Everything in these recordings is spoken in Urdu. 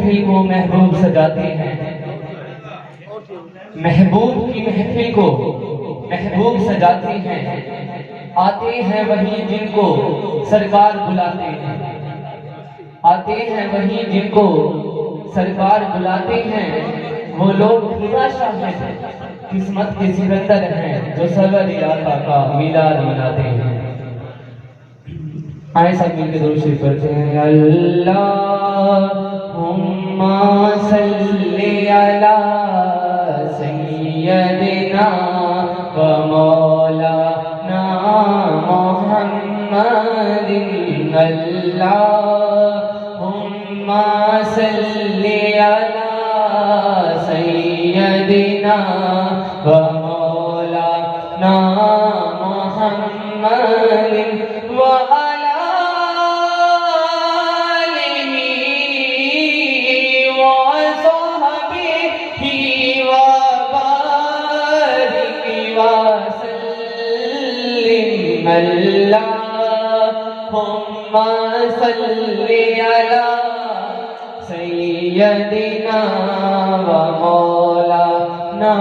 محفل کو محبوب سجاتے ہیں، محبوب کی محفل کو محبوب سجاتے ہیں، آتے ہیں وہی جن کو سرکار بلاتے ہیں، آتے ہیں وہی جن کو سرکار بلاتے ہیں، وہ لوگ خدا شاہد قسمت کے سکندر ہیں جو سرور آقا کا میلاد مناتے ہیں۔ آئے سب مل کے درود شریف پڑھتے ہیں۔ اللہم صلی علی سیدنا و مولانا محمد، اللہم صلی علی سیدنا و مولانا محمد اللہم صلی علی سیدنا و مولانا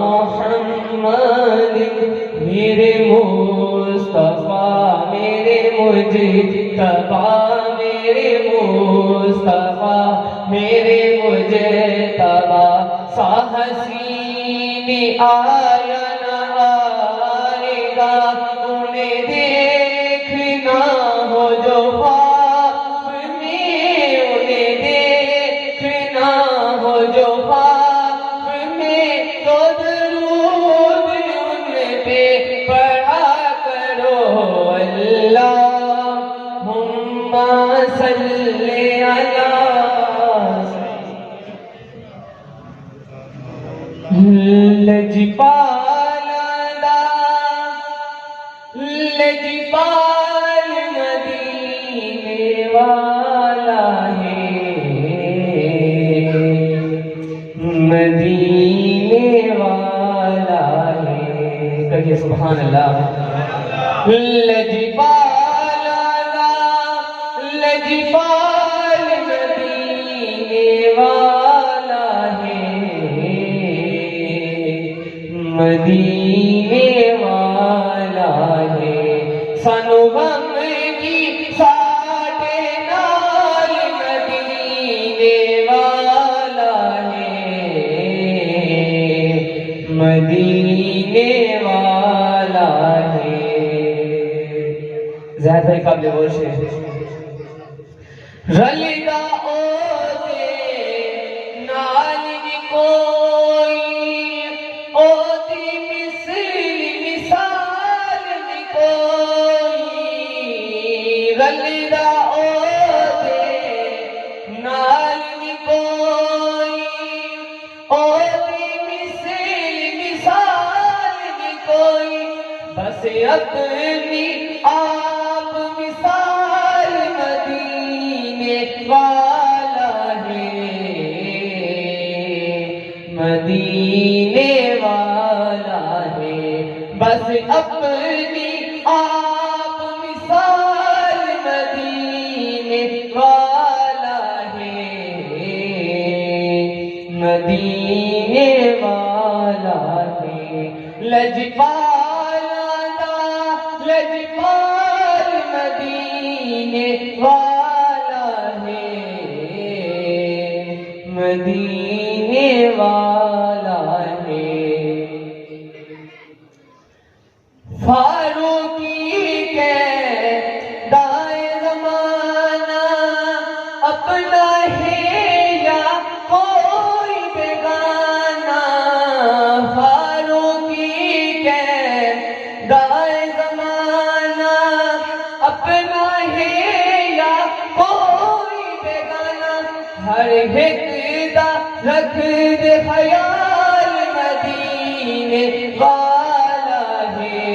محمد، میرے مصطفیٰ میرے مجتبیٰ، میرے مصطفیٰ میرے مجتبیٰ، سا حسین آیا نہ آئے گا انہیں دیکھنا ہو جو خواب میں، انہیں دیکھنا ہو جو خواب میں، تو درود ان پہ پڑھا کرو۔ اللہم صلی علی لجپال مدینے والا ہے، مدینے والا ہے، کہیے سبحان اللہ۔ لجپال مدینے والا ہے، مدینے والا ہے، سانو غم کی ساٹھے نال مدینے والا ہے، مدینے والا ہے۔ زہر بھائی قابل غور سے رلدا اوتے نال دی کوئی، اوتی مثل مثال دی کوئی، رلدا اوتے نال دی کوئی، اوتی مثل مثال دی کوئی، بس اپنی آپ مثال مدینے والا ہے، مدینے والا ہے، بس اپنی آپ مثال مدینے والا ہے، مدینے والا ہے۔ لجپال مدینے والا ہے، مدینے والا ہے۔ فاروقی کے دائیں زمانہ اپنا ہے یا کوئی بیگانہ، فاروقی کے دائیں زمانہ اپنا ہے یا کوئی بیگانہ، ہر ایک دا رکھ دے خیال مدینے والا ہے،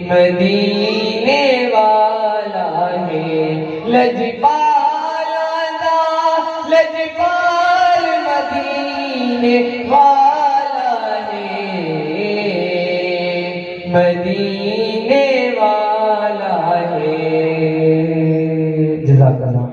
مدینے والا ہے۔ لجپال مدینے والا ہے، مدینے